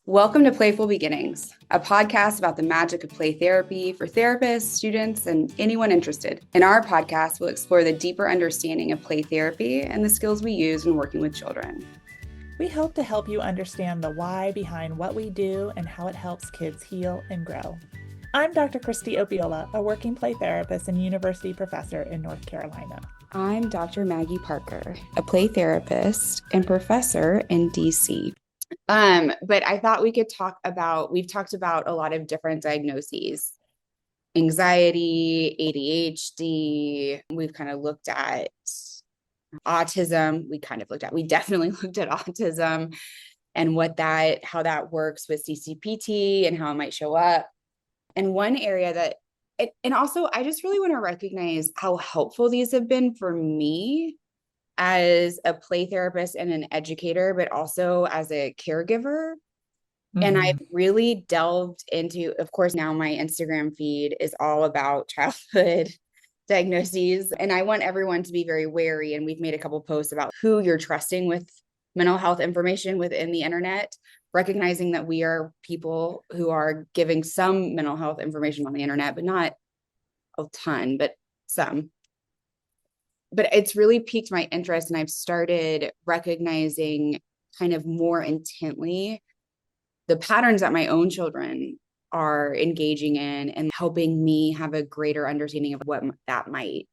Welcome to Playful Beginnings, a podcast about the magic of play therapy for therapists, students, and anyone interested. In our podcast, we'll explore the deeper understanding of play therapy and the skills we use when working with children. We hope to help you understand the why behind what we do and how it helps kids heal and grow. I'm Dr. Christy Opiola, a working play therapist and university professor in North Carolina. I'm Dr. Maggie Parker, a play therapist and professor in DC. But I thought we could we've talked about a lot of different diagnoses, anxiety, ADHD. We've kind of looked at autism. We definitely looked at autism and how that works with CCPT and how it might show up. And one area and also I just really want to recognize how helpful these have been for me as a play therapist and an educator, but also as a caregiver. And I've really delved into, of course, now my Instagram feed is all about childhood diagnoses. And I want everyone to be very wary. And we've made a couple posts about who you're trusting with mental health information within the internet, recognizing that we are people who are giving some mental health information on the internet, but not a ton, but some. But it's really piqued my interest, and I've started recognizing kind of more intently the patterns that my own children are engaging in and helping me have a greater understanding of what that might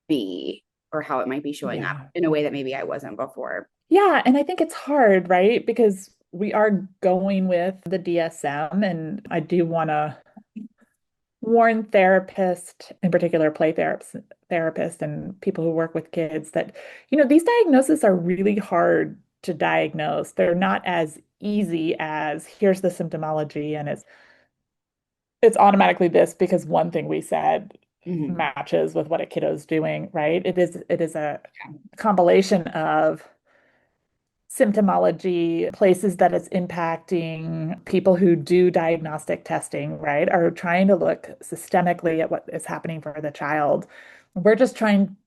be or how it might be showing up in a way that maybe I wasn't before. Yeah, and I think it's hard, right? Because we are going with the DSM, and I do want to warn therapists, in particular play therapists and people who work with kids that, these diagnoses are really hard to diagnose. They're not as easy as here's the symptomology and it's automatically this because one thing we said matches with what a kiddo's doing, right? It is a compilation of symptomology, places that it's impacting. People who do diagnostic testing, right, are trying to look systemically at what is happening for the child. We're just trying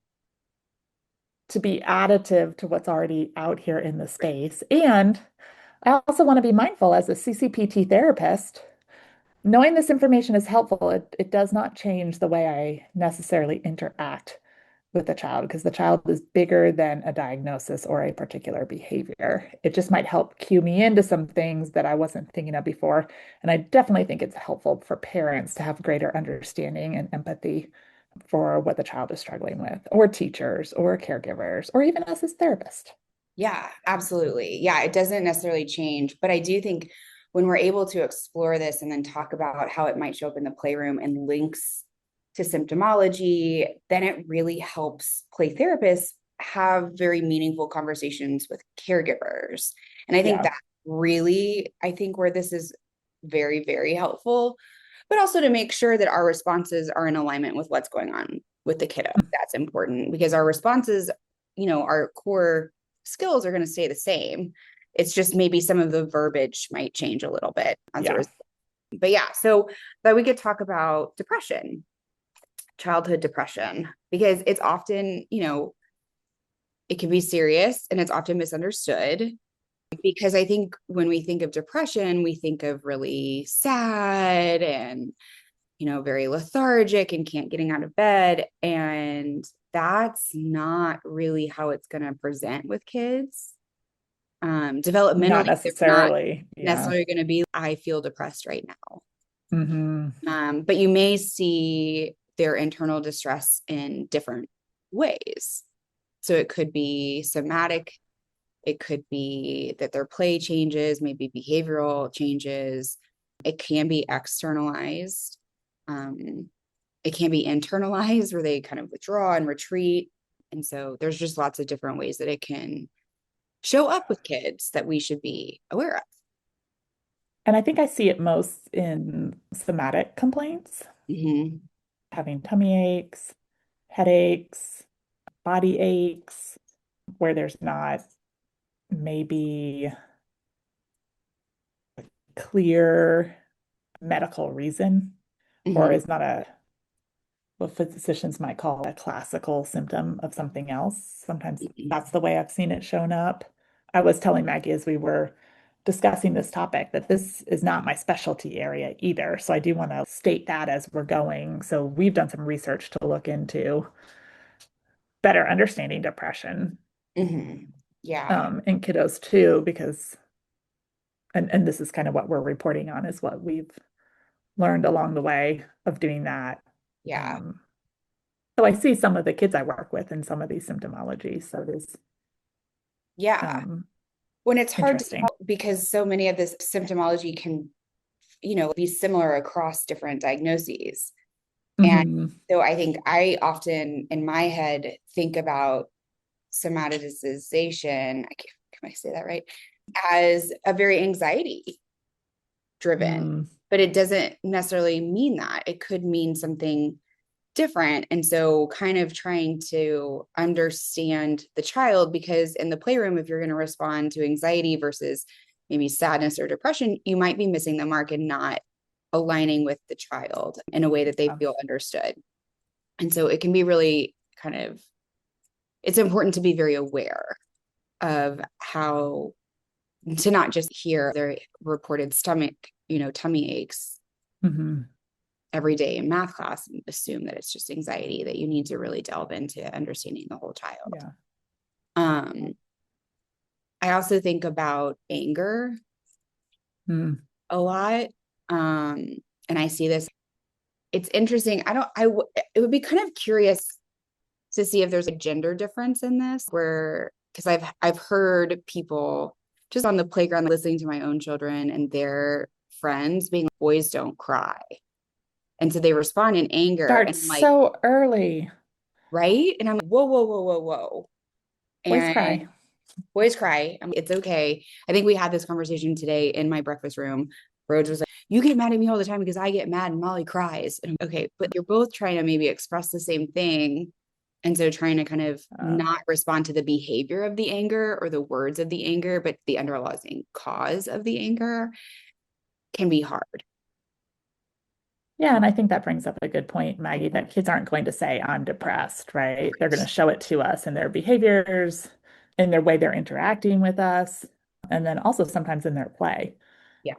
to be additive to what's already out here in the space. And I also want to be mindful as a CCPT therapist, knowing this information is helpful. It does not change the way I necessarily interact with the child because the child is bigger than a diagnosis or a particular behavior. It just might help cue me into some things that I wasn't thinking of before. And I definitely think it's helpful for parents to have greater understanding and empathy for what the child is struggling with, or teachers, or caregivers, or even us as therapists. Yeah, absolutely. Yeah, it doesn't necessarily change, but I do think when we're able to explore this and then talk about how it might show up in the playroom and links to symptomology, then it really helps play therapists have very meaningful conversations with caregivers. And I think I think where this is very, very helpful, but also to make sure that our responses are in alignment with what's going on with the kiddo. That's important because our responses, our core skills are going to stay the same. It's just maybe some of the verbiage might change a little bit as a result. But yeah, so that we could talk about depression, childhood depression, because it's often, it can be serious and it's often misunderstood. Because I think when we think of depression, we think of really sad and, very lethargic and can't getting out of bed. And that's not really how it's going to present with kids. Developmentally, not necessarily going to be, I feel depressed right now. But you may see their internal distress in different ways. So it could be somatic. It could be that their play changes, maybe behavioral changes. It can be externalized. It can be internalized where they kind of withdraw and retreat. And so there's just lots of different ways that it can show up with kids that we should be aware of. And I think I see it most in somatic complaints, having tummy aches, headaches, body aches, where there's not maybe a clear medical reason, or is not what physicians might call a classical symptom of something else. Sometimes that's the way I've seen it shown up. I was telling Maggie as we were discussing this topic, that this is not my specialty area either. So I do want to state that as we're going. So we've done some research to look into better understanding depression Yeah. in kiddos too, because and this is kind of what we're reporting on is what we've learned along the way of doing that. Yeah. Um, so I see some of the kids I work with in some of these symptomologies. So it is Yeah. When it's hard to interesting. tell because so many of this symptomology can, be similar across different diagnoses. And Hmm. so I think I often in my head think about somaticization, can I say that right? As a very anxiety driven, Mm. but it doesn't necessarily mean that. It could mean something different. And so, kind of trying to understand the child, because in the playroom, if you're going to respond to anxiety versus maybe sadness or depression, you might be missing the mark and not aligning with the child in a way that they feel understood. And so, it can be really kind of, it's important to be very aware of how to not just hear their reported stomach, tummy aches Hmm. every day in math class and assume that it's just anxiety, that you need to really delve into understanding the whole child. Yeah. Um, I also think about anger Mm. a lot. And I see this, it's interesting. It would be kind of curious to see if there's a gender difference in this where, because I've heard people just on the playground listening to my own children and their friends being like, boys don't cry. And so they respond in anger and Starts I'm like, so early. right? And I'm like, whoa, whoa, whoa, whoa, whoa. Boys And cry. boys cry. It's okay. I think we had this conversation today in my breakfast room. Rhodes was like, you get mad at me all the time because I get mad and Molly cries. And I'm, okay, but you're both trying to maybe express the same thing. And so trying to kind of Uh, not respond to the behavior of the anger or the words of the anger, but the underlying cause of the anger can be hard. yeah, and I think that brings up a good point, Maggie, that kids aren't going to say, I'm depressed, right? They're going to show it to us in their behaviors, in their way they're interacting with us, and then also sometimes in their play. Yeah.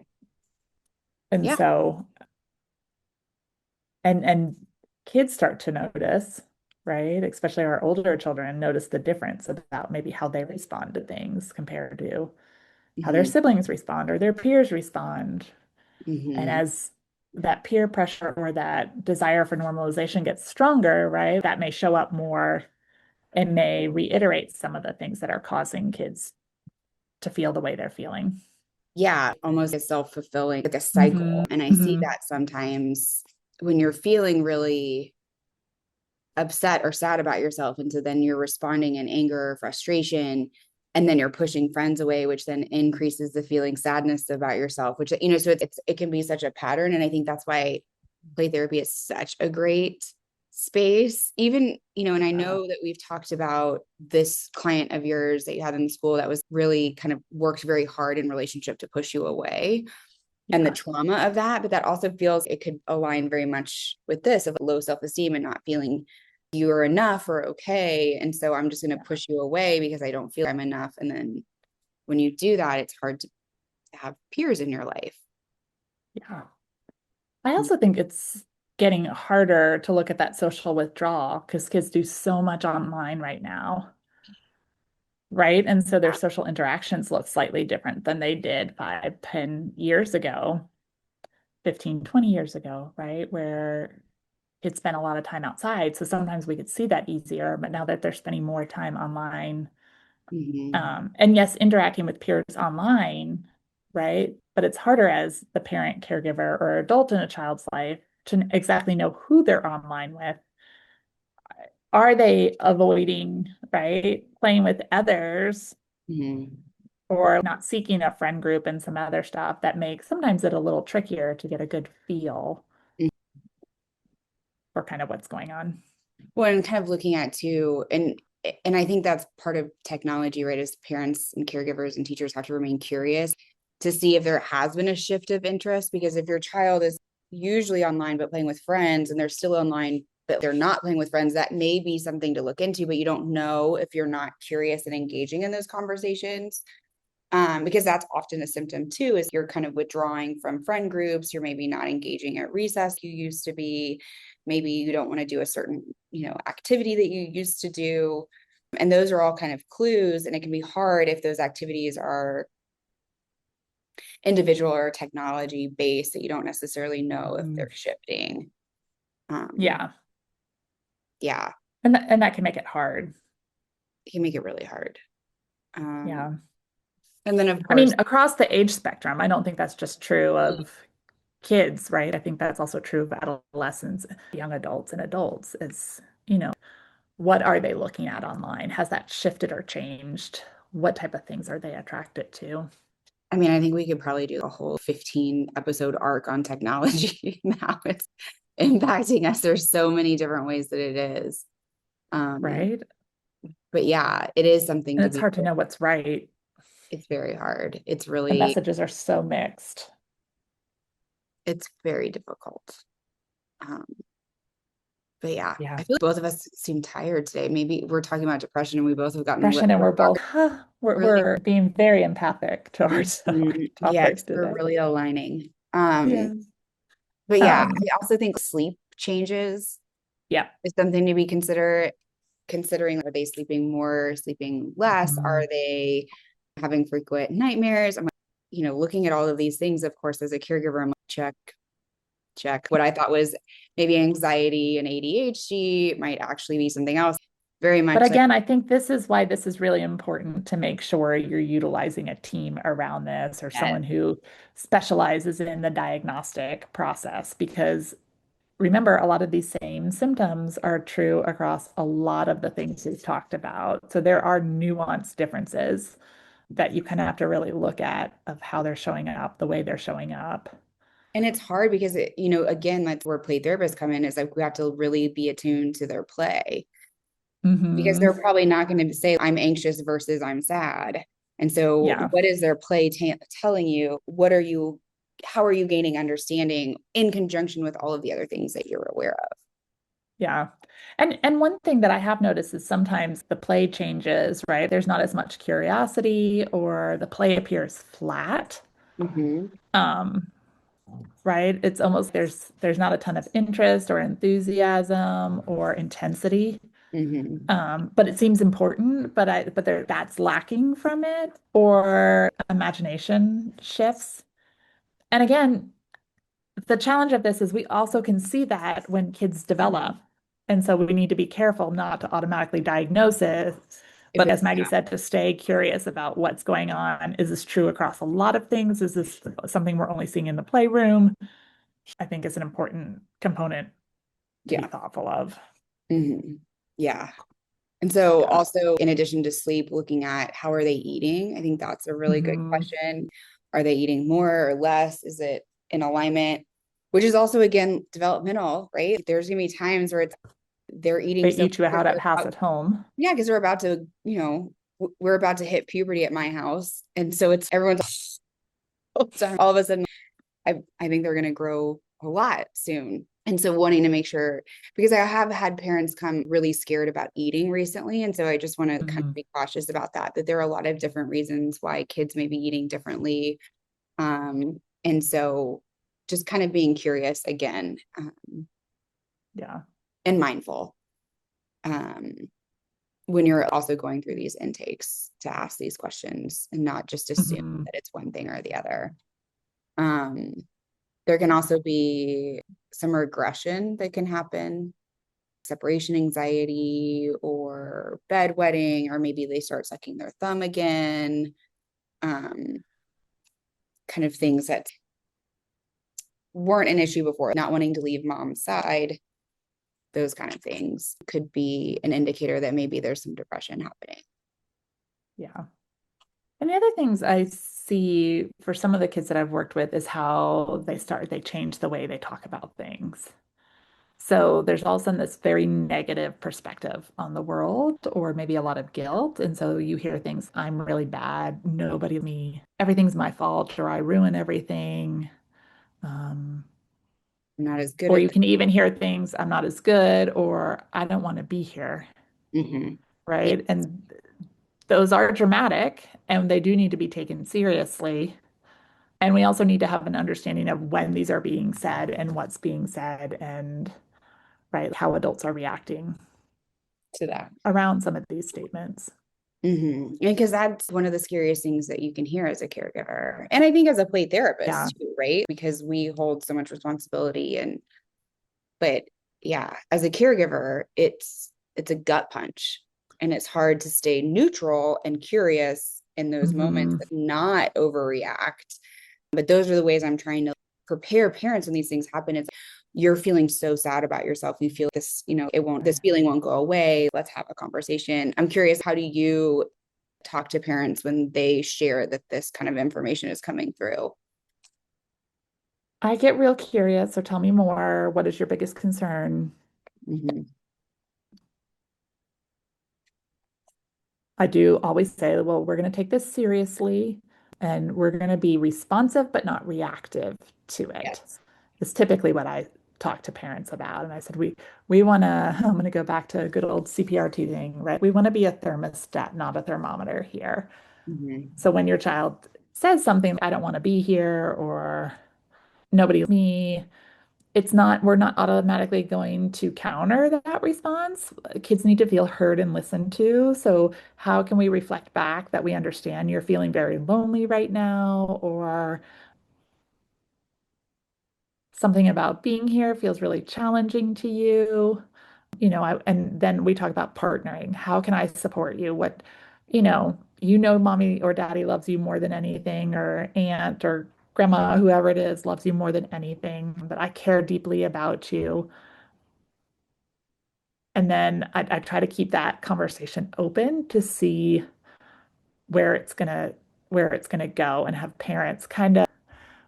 And Yeah. so, and kids start to notice, right? Especially our older children notice the difference about maybe how they respond to things compared to how their Hmm. siblings respond or their peers respond. And Hmm. as that peer pressure or that desire for normalization gets stronger, right, that may show up more and may reiterate some of the things that are causing kids to feel the way they're feeling. Yeah. Almost a self-fulfilling, like a Hmm. cycle. And I see Hmm. that sometimes when you're feeling really upset or sad about yourself. And so then you're responding in anger or frustration. And then you're pushing friends away, which then increases the feeling sadness about yourself, which, so it can be such a pattern. And I think that's why play therapy is such a great space. Even, and I Uh, know that we've talked about this client of yours that you had in the school that was really kind of worked very hard in relationship to push you away and the yeah, trauma of that. But that also feels it could align very much with this of low self-esteem and not feeling you are enough or okay. And so I'm just going to yeah, push you away because I don't feel I'm enough. And then when you do that, it's hard to have peers in your life. yeah. I also think it's getting harder to look at that social withdrawal because kids do so much online right now, right? And so their social interactions look slightly different than they did 5, 10 years ago, 15, 20 years ago, right? Where kids spent a lot of time outside. So sometimes we could see that easier, but now that they're spending more time online, Mm-hmm. and yes, interacting with peers online, right? But it's harder as the parent, caregiver, or adult in a child's life to exactly know who they're online with. Are they avoiding, right, playing with others Mm-hmm. or not seeking a friend group and some other stuff that makes sometimes it a little trickier to get a good feel for kind of what's going on. Well, and kind of looking at too, and I think that's part of technology, right? As parents and caregivers and teachers have to remain curious to see if there has been a shift of interest. Because if your child is usually online but playing with friends and they're still online but they're not playing with friends, that may be something to look into, but you don't know if you're not curious and engaging in those conversations. Because that's often a symptom too, is you're kind of withdrawing from friend groups, you're maybe not engaging at recess you used to be, maybe you don't want to do a certain, activity that you used to do. And those are all kind of clues, and it can be hard if those activities are individual or technology based that you don't necessarily know if Mm. they're shifting. Um, Yeah. yeah, And that can make it hard. it can make it really hard. Um, Yeah. and then of I course, mean, across the age spectrum, I don't think that's just true of kids, right? I think that's also true of adolescents, young adults, and adults. What are they looking at online? Has that shifted or changed? What type of things are they attracted to? I mean, I think we could probably do a whole 15 episode arc on technology. Now it's impacting us. There's so many different ways that it is. Um, Right? but yeah, it is something And to it's be, hard to know what's right. it's very hard. The messages are so mixed. It's very difficult. Um, but yeah, Yeah. I feel like both of us seem tired today. Maybe we're talking about depression and we both have gotten a little Depression, and we're both, really, we're being very empathic towards our yes, topic we're today. really aligning. Yeah. But yeah, Um, I also think sleep changes yeah. is something to be considering. Are they sleeping more, sleeping less? Are Mhm. they having frequent nightmares? I'm, looking at all of these things, of course, as a caregiver, I'm like, check. What I thought was maybe anxiety and ADHD might actually be something else. Very But much like, again, I think this is why this is really important to make sure you're utilizing a team around this or that. someone who specializes in the diagnostic process. Because remember, a lot of these same symptoms are true across a lot of the things we've talked about. So there are nuanced differences that you kind of have to really look at of how they're showing up, the way they're showing up. And it's hard because again, that's where play therapists come in, is like we have to really be attuned to their play, because Hmm. they're probably not going to say I'm anxious versus I'm sad. And so Yeah. what is their play telling you? How are you gaining understanding in conjunction with all of the other things that you're aware of? Yeah. And one thing that I have noticed is sometimes the play changes, right? There's not as much curiosity or the play appears flat. Mm-hmm. Um, right? It's almost there's not a ton of interest or enthusiasm or intensity. Mm-hmm. But it seems important, that's lacking from it, or imagination shifts. And again, the challenge of this is we also can see that when kids develop. And so we need to be careful not to automatically diagnose it. If But as it's Maggie said, to stay curious about what's going on. Is this true across a lot of things? Is this something we're only seeing in the playroom? I think is an important component to be yeah. thoughtful of. Mm-hmm. Yeah. And so Yeah. also in addition to sleep, looking at how are they eating? I think that's a really good Hmm. question. Are they eating more or less? Is it in alignment? Which is also again developmental, right? There's gonna be times where they're eating They so eat you much, out at house at home. yeah, because we're about to, we're about to hit puberty at my house. And so it's everyone's all of a sudden I think they're gonna grow a lot soon. And so wanting to make sure, because I have had parents come really scared about eating recently. And so I just want to kind of Mhm. be cautious about that there are a lot of different reasons why kids may be eating differently. And so just kind of being curious again, Yeah. and mindful, um, when you're also going through these intakes, to ask these questions and not just assume Hmm. that it's one thing or the other. Um, there can also be some regression that can happen, separation anxiety or bedwetting, or maybe they start sucking their thumb again. Um, kind of things that weren't an issue before, not wanting to leave mom's side, those kind of things could be an indicator that maybe there's some depression happening. Yeah. And the other things I see for some of the kids that I've worked with is how they change the way they talk about things. So there's all of a sudden this very negative perspective on the world, or maybe a lot of guilt. And so you hear things, I'm really bad, nobody me, everything's my fault, or I ruin everything. Um, I'm not as good or at you can even hear things, I'm not as good, or I don't want to be here, mm-hmm. Yeah. right? And those are dramatic and they do need to be taken seriously. And we also need to have an understanding of when these are being said and what's being said and right how adults are reacting to that. around some of these statements. And because that's one of the scariest things that you can hear as a caregiver. And I think as a play Yeah. therapist too, right? Because we hold so much responsibility but yeah, as a caregiver, it's a gut punch and it's hard to stay neutral and curious in those moments, Hmm. but not overreact. But those are the ways I'm trying to prepare parents when these things happen. It's you're feeling so sad about yourself. You feel this, this feeling won't go away. Let's have a conversation. I'm curious, how do you talk to parents when they share that this kind of information is coming through? I get real curious, so tell me more. What is your biggest concern? Mm-hmm. I do always say, well, we're going to take this seriously and we're going to be responsive but not reactive to it. Yes. It's typically what I talk to parents about. And I said, we want to, I'm going to go back to a good old CPRT thing, right? We want to be a thermostat, not a thermometer here. Mm-hmm. So when your child says something, I don't want to be here or nobody me, it's not, we're not automatically going to counter that response. Kids need to feel heard and listened to. So, how can we reflect back that we understand you're feeling very lonely right now, or something about being here feels really challenging to you? And then we talk about partnering. How can I support you? Mommy or daddy loves you more than anything, or aunt or grandma, whoever it is, loves you more than anything, but I care deeply about you. And then I try to keep that conversation open to see where it's gonna where it's gonna go and have parents kind of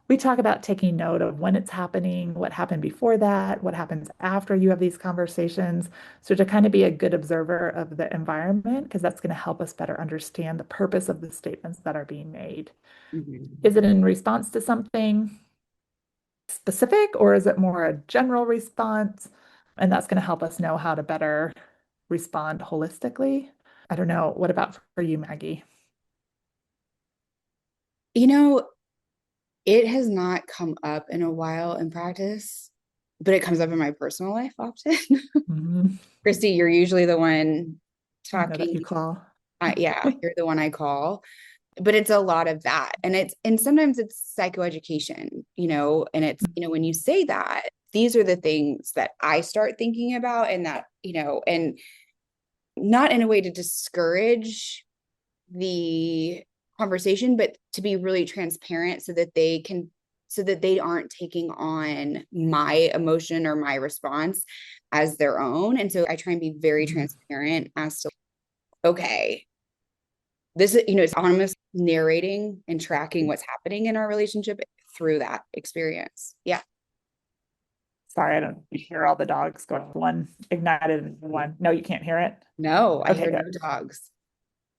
we talk about taking note of when it's happening, what happened before that, what happens after you have these conversations. So to kind of be a good observer of the environment, because that's going to help us better understand the purpose of the statements that are being made. Mm-hmm. Is it in response to something specific or is it more a general response? And that's going to help us know how to better respond holistically. I don't know. What about for you, Maggie? You know, it has not come up in a while in practice, but it comes up in my personal life often. Mhm. Christy, you're usually the one I know that talking. you call. Yeah, you're the one I call. But it's a lot of that. And sometimes it's psychoeducation, and it's, when you say that, these are the things that I start thinking about and that, and not in a way to discourage the conversation, but to be really transparent so that they aren't taking on my emotion or my response as their own. And so I try and be very Mhm. transparent as to, okay, this is, it's almost narrating and tracking what's happening in our relationship through that experience. Yeah. Sorry, I don't hear all the dogs going. One ignited and one. No, you can't hear it. No, I Okay, hear no good. dogs. Uh,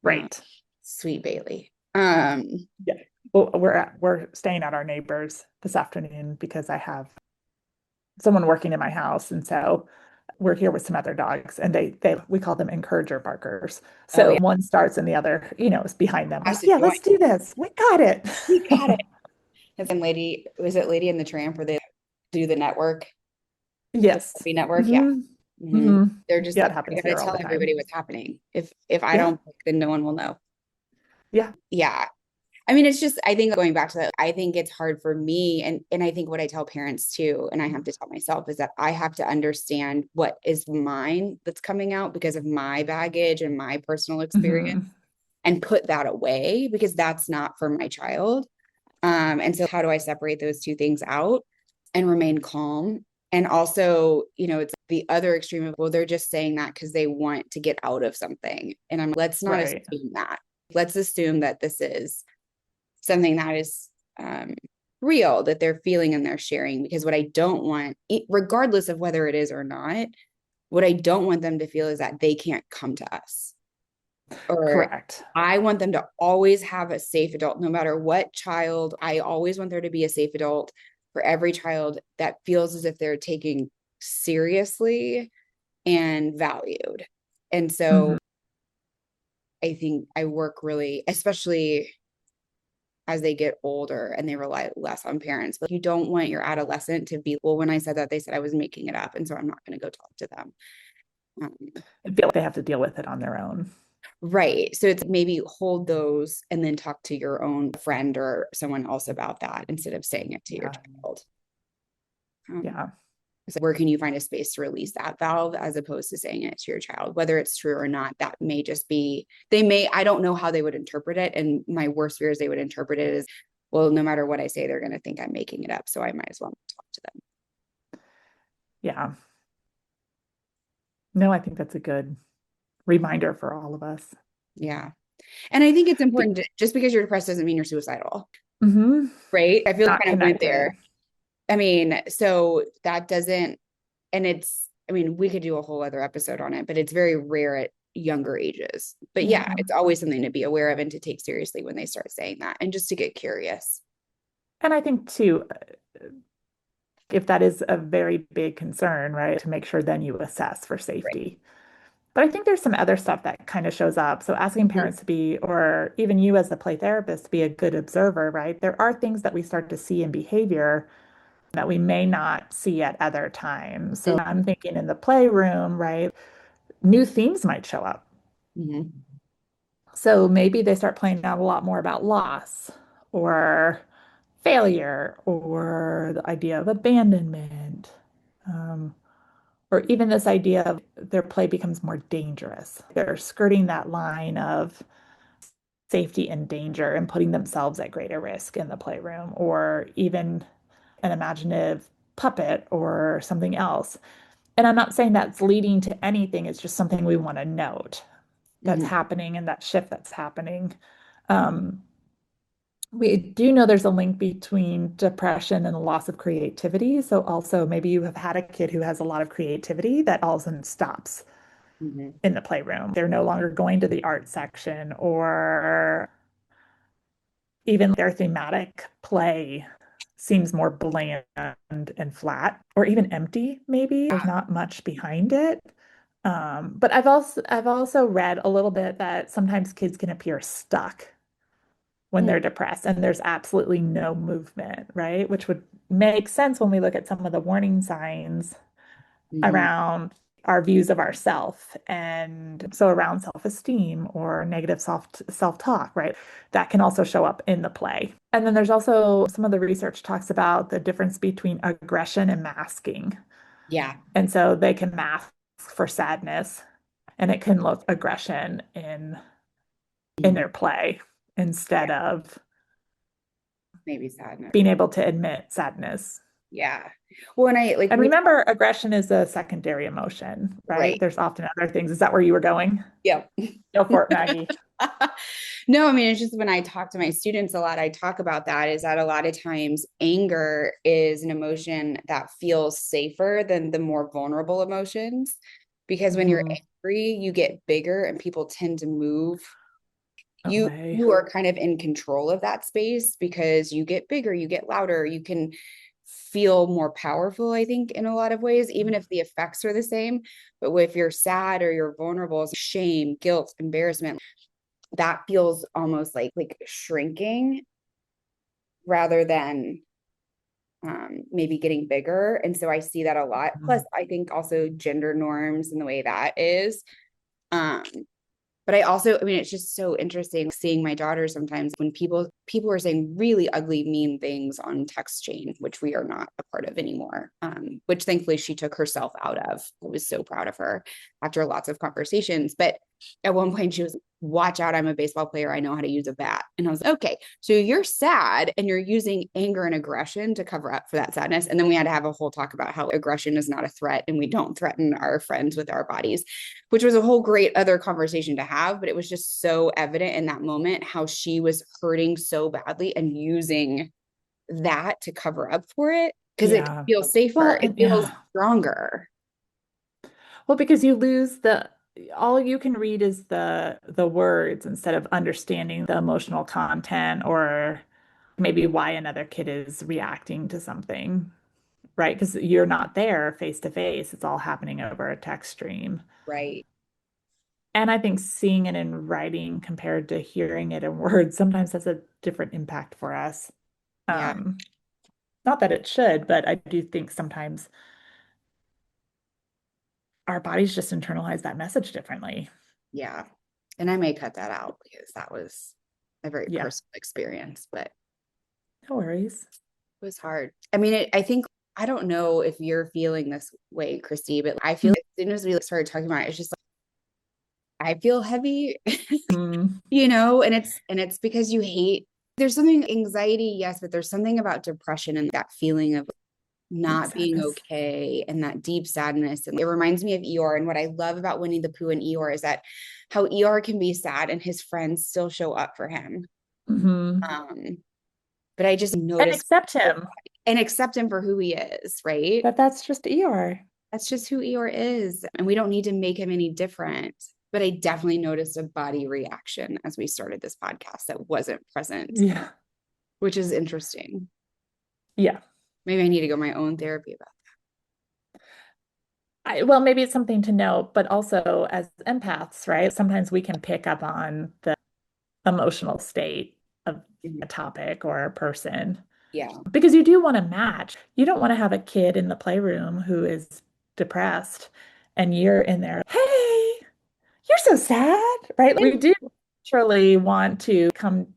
Great. Sweet Bailey. Yeah. Well, we're staying at our neighbors this afternoon because I have someone working in my house, and so we're here with some other dogs, and they we call them encourager barkers. oh So yeah, one starts and the other, is behind them, has like, to yeah, join. let's do this. We got it. We got it. And then was it Lady in the Tramp where they do the network, the Yes. Barbie network? Yeah. Hmm. Hmm. hmm They're just Yeah, like, it I happens gotta here all tell the everybody time. what's happening. If I Yeah. don't, then no one will know. Yeah. Yeah. I mean, it's just, I think going back to that, I think it's hard for me. And I think what I tell parents too, and I have to tell myself is that I have to understand what is mine that's coming out because of my baggage and my personal experience Hmm. and put that away because that's not for my child. And so how do I separate those two things out and remain calm? And also, it's the other extreme of, well, they're just saying that because they want to get out of something. And let's not Right. assume that. Let's assume that this is something that is real, that they're feeling and they're sharing. Because what I don't want, regardless of whether it is or not, what I don't want them to feel is that they can't come to us. Or Correct. I want them to always have a safe adult, no matter what child. I always want there to be a safe adult for every child that feels as if they're taken seriously and valued. And Hmm. so I think I work really, especially as they get older and they rely less on parents. But you don't want your adolescent to be, well, when I said that, they said I was making it up. And so I'm not going to go talk to them. Um, I feel like they have to deal with it on their own. right. So it's maybe hold those and then talk to your own friend or someone else about that instead of saying it to your Yeah. child. Um, Yeah. so where can you find a space to release that valve as opposed to saying it to your child, whether it's true or not? That may just be, they may, I don't know how they would interpret it. And my worst fear is they would interpret it as, well, no matter what I say, they're going to think I'm making it up. So I might as well talk to them. Yeah. No, I think that's a good reminder for all of us. Yeah. And I think it's Do, important to, just because you're depressed doesn't mean you're suicidal, mhm. right? I feel like Not kind of went connected. there. I mean, so that doesn't, and it's, I mean, we could do a whole other episode on it, but it's very rare at younger ages. But yeah, Yeah. it's always something to be aware of and to take seriously when they start saying that and just to get curious. And I think too, if that is a very big concern, right, to make sure then you assess for Right. safety. But I think there's some other stuff that kind of shows up. So asking Mhm. parents to be, or even you as the play therapist, to be a good observer, right? There are things that we start to see in behavior that we may not see at other times. So I'm thinking in the playroom, right? New themes might show up. Mhm. So maybe they start playing out a lot more about loss or failure or the idea of abandonment. Um, or even this idea of their play becomes more dangerous. They're skirting that line of safety and danger and putting themselves at greater risk in the playroom, or even an imaginative puppet or something else. And I'm not saying that's leading to anything, it's just something we want to note that's Mhm. happening and that shift that's happening. Um, we do know there's a link between depression and the loss of creativity. So also maybe you have had a kid who has a lot of creativity that all of a sudden stops Mhm. in the playroom. They're no longer going to the art section, or even their thematic play seems more bland and flat or even empty, maybe. There's not much behind it. But I've also read a little bit that sometimes kids can appear stuck when they're depressed and there's absolutely no movement, right? Which would make sense when we look at some of the warning signs Mhm. around our views of ourself, and so around self-esteem or negative self-talk, right? That can also show up in the play. And then there's also some of the research talks about the difference between aggression and masking. Yeah. And so they can mask for sadness and it can look aggression in Mhm. their play Yeah. instead of Maybe sadness. being able to admit sadness. Yeah. Well, and I like And we remember, aggression is a secondary emotion, right? right. There's often other things. Is that where you were going? Yeah. Go for it, Maggie. No, I mean, it's just when I talk to my students a lot, I talk about that is that a lot of times anger is an emotion that feels safer than the more vulnerable emotions. Because when you're Mhm. angry, you get bigger and people tend to move. No You way. you are kind of in control of that space because you get bigger, you get louder, you can feel more powerful, I think, in a lot of ways, even if the effects are the same. But if you're sad or you're vulnerable, shame, guilt, embarrassment, that feels almost like shrinking rather than maybe getting bigger. And so I see that a lot. Plus, Mhm. I think also gender norms and the way that is. Um, but I also, I mean, it's just so interesting seeing my daughter sometimes when people are saying really ugly, mean things on text chain, which we are not a part of anymore. Which thankfully she took herself out of. I was so proud of her after lots of conversations. But at one point she was, watch out, I'm a baseball player. I know how to use a bat. And I was like, okay, so you're sad and you're using anger and aggression to cover up for that sadness. And then we had to have a whole talk about how aggression is not a threat and we don't threaten our friends with our bodies, which was a whole great other conversation to have. But it was just so evident in that moment how she was hurting so badly and using that to cover up for it because it Yeah. feels safer, Well, it and feels yeah. stronger. Well, because you lose the all you can read is the words instead of understanding the emotional content or maybe why another kid is reacting to something, right? Because you're not there face to face. It's all happening over a text stream. Right. And I think seeing it in writing compared to hearing it in words sometimes has a different impact for us. Yeah. Um, Not that it should, but I do think sometimes our bodies just internalize that message differently. Yeah. And I may cut that out because that was a very Yeah, personal experience, but no worries. it was hard. I mean, I think, I don't know if you're feeling this way, Christy, but I feel Mhm. like as soon as we started talking about it, it's just like, I feel heavy, Mm, and it's because you hate, there's something anxiety, yes, but there's something about depression and that feeling of deep not being sadness. okay and that deep sadness. And it reminds me of Eeyore. And what I love about Winnie the Pooh and Eeyore is that how Eeyore can be sad and his friends still show up for him. Hmm. Um, but I just And noticed accept him. and accept him for who he is, right? That's just Eeyore. That's just who Eeyore is. And we don't need to make him any different. But I definitely noticed a body reaction as we started this podcast that wasn't present, Yeah. which is interesting. Yeah. Maybe I need to go my own therapy about Well, maybe it's something to note, but also as empaths, right? Sometimes we can pick up on the emotional state of it. a topic or a person Yeah. because you do want to match. You don't want to have a kid in the playroom who is depressed and you're in there, hey, you're so sad, right? We do naturally want to come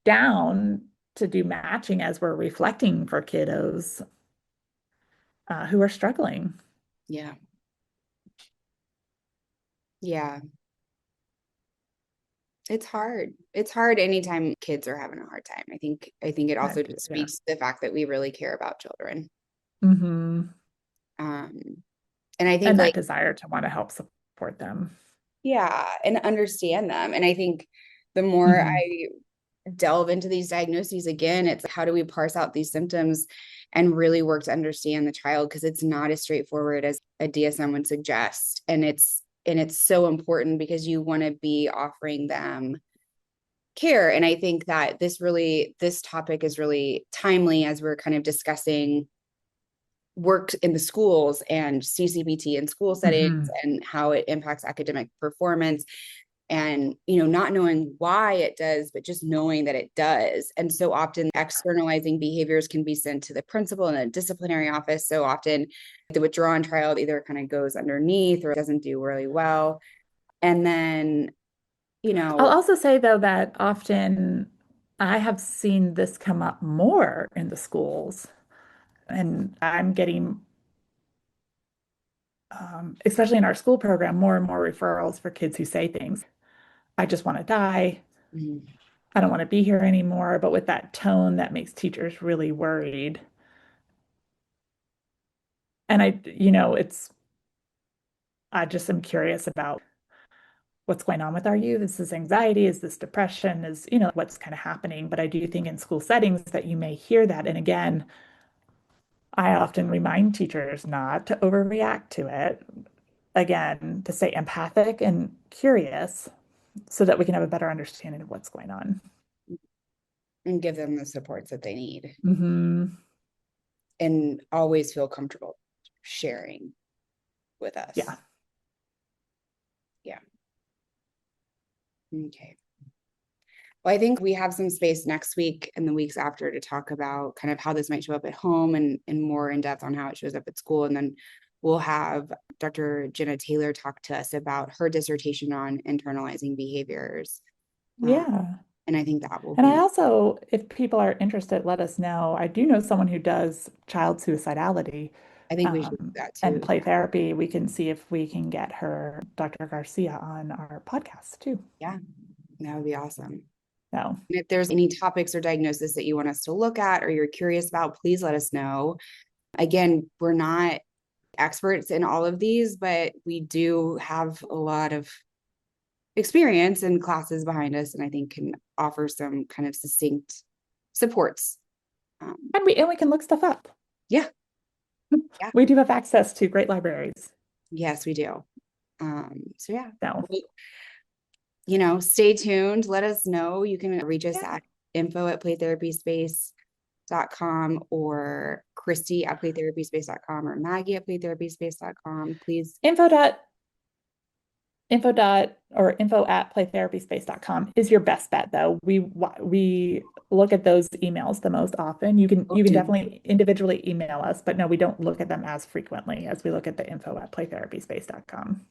down to do matching as we're reflecting for kiddos who are struggling. Yeah. Yeah. It's hard. It's hard anytime kids are having a hard time. I think it also just Yeah. speaks to the fact that we really care about children. Hmm. Um, and I think And that like, desire to want to help support them. yeah, and understand them. And I think the more Hmm. I delve into these diagnoses again, it's how do we parse out these symptoms and really work to understand the child because it's not as straightforward as a DSM would suggest. And it's so important because you want to be offering them care. And I think that this topic is really timely as we're kind of discussing work in the schools and CCPT in school settings Hmm. and how it impacts academic performance, and not knowing why it does but just knowing that it does. And so often externalizing behaviors can be sent to the principal in a disciplinary office. So often the withdrawal trial either kind of goes underneath or doesn't do really well. And then you I'll know also say, though, that often I have seen this come up more in the schools, and I'm getting, especially in our school program, more and more referrals for kids who say things. I just want to die. Mhm. I don't want to be here anymore. But with that tone that makes teachers really worried. And I just am curious about what's going on with our youth. Is this anxiety? Is this depression? What's kind of happening? But I do think in school settings that you may hear that. And again, I often remind teachers not to overreact to it. Again, to stay empathic and curious so that we can have a better understanding of what's going on. and give them the supports that they need Hmm. and always feel comfortable sharing with Yeah. us. Yeah. Okay. Well, I think we have some space next week and the weeks after to talk about kind of how this might show up at home and more in depth on how it shows up at school. And then we'll have Dr. Jenna Taylor talk to us about her dissertation on internalizing behaviors. Uh, Yeah. and I think that will And I be, also, if people are interested, let us know. I do know someone who does child suicidality I think we should do that and too. play therapy. We can see if we can get her, Dr. Garcia, on our podcast too. Yeah, that would be awesome. So, And if there's any topics or diagnosis that you want us to look at or you're curious about, please let us know. Again, we're not experts in all of these, but we do have a lot of experience and classes behind us, and I think can offer some kind of succinct supports. and we can look stuff up. Yeah, yeah, We do have access to great libraries. yes, we do. So yeah, So, well, stay tuned. Let us know. You can reach us yeah. at info@playtherapyspace.com or Christy@playtherapyspace.com or Maggie@playtherapyspace.com. Please. Info dot info at playtherapyspace.com is your best bet though. We look at those emails the most often. Oh, You can do definitely individually email us, but no, we don't look at them as frequently as we look at the info at playtherapyspace.com.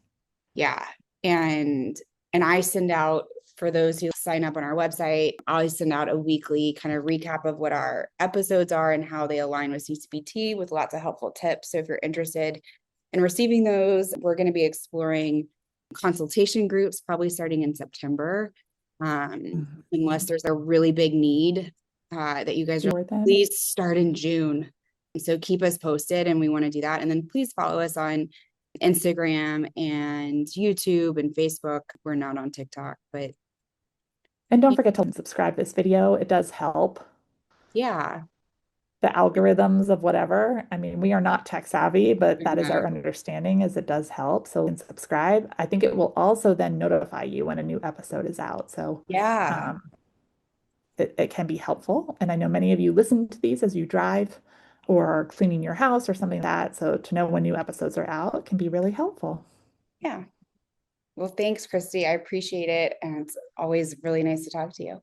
yeah. And I send out for those who sign up on our website, I always send out a weekly kind of recap of what our episodes are and how they align with CCPT with lots of helpful tips. So if you're interested in receiving those, we're going to be exploring consultation groups probably starting in September. Unless Mhm. there's a really big need that you guys are, Worth it. please start in June. So keep us posted and we want to do that. And then please follow us on Instagram and YouTube and Facebook. We're not on TikTok, but And don't forget to subscribe this video. It does help yeah. the algorithms of whatever. I mean, we are not tech savvy, but that is our No. understanding is it does help. So subscribe. I think it will also then notify you when a new episode is out. So Yeah. um, it can be helpful. And I know many of you listen to these as you drive or are cleaning your house or something like that. So to know when new episodes are out can be really helpful. Yeah. Well, thanks, Christy. I appreciate it. And it's always really nice to talk to you.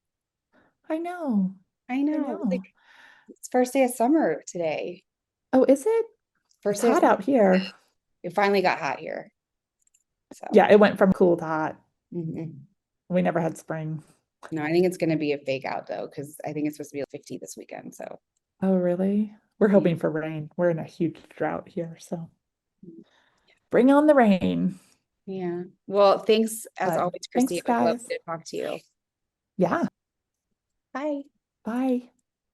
I know. I I know. Like know. it's first day of summer today. Oh, is it? First It's day of hot summer. out here. It finally got hot here. So Yeah, it went from cool to hot. mhm. We never had spring. No, I think it's gonna be a fake out though, because I think it's supposed to be like 50 this weekend. So Oh, really? We're yeah. hoping for rain. We're in a huge drought here, so bring on the rain. Yeah. Well, thanks as But always, Christy. thanks, It was lovely guys. to talk to you. Yeah, Bye. bye.